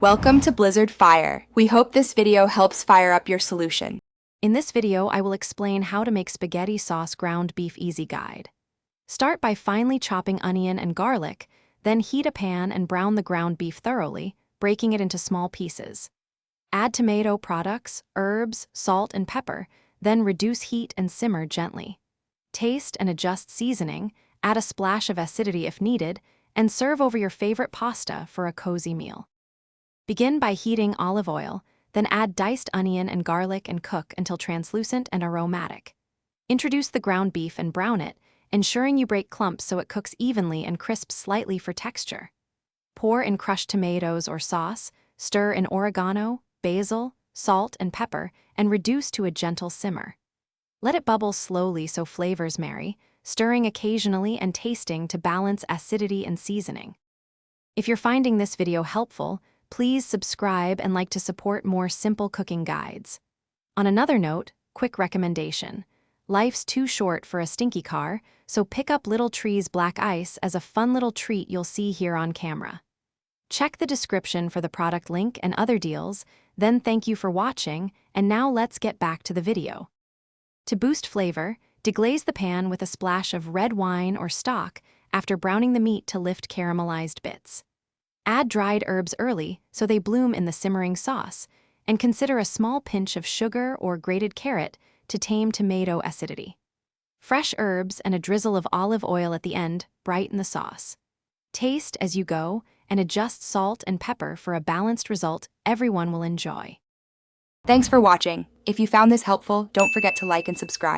Welcome to Blizzard Fire. We hope this video helps fire up your solution. In this video, I will explain how to make spaghetti sauce ground beef easy guide. Start by finely chopping onion and garlic, then heat a pan and brown the ground beef thoroughly, breaking it into small pieces. Add tomato products, herbs, salt, and pepper, then reduce heat and simmer gently. Taste and adjust seasoning, add a splash of acidity if needed, and serve over your favorite pasta for a cozy meal. Begin by heating olive oil, then add diced onion and garlic and cook until translucent and aromatic. Introduce the ground beef and brown it, ensuring you break clumps so it cooks evenly and crisps slightly for texture. Pour in crushed tomatoes or sauce, stir in oregano, basil, salt, and pepper, and reduce to a gentle simmer. Let it bubble slowly so flavors marry, stirring occasionally and tasting to balance acidity and seasoning. If you're finding this video helpful, please subscribe and like to support more simple cooking guides. On another note, quick recommendation. Life's too short for a stinky car, so pick up Little Tree's black ice as a fun little treat you'll see here on camera. Check the description for the product link and other deals, then thank you for watching, and now let's get back to the video. To boost flavor, deglaze the pan with a splash of red wine or stock after browning the meat to lift caramelized bits. Add dried herbs early so they bloom in the simmering sauce, and consider a small pinch of sugar or grated carrot to tame tomato acidity. Fresh herbs and a drizzle of olive oil at the end brighten the sauce. Taste as you go and adjust salt and pepper for a balanced result everyone will enjoy. Thanks for watching. If you found this helpful, don't forget to like and subscribe.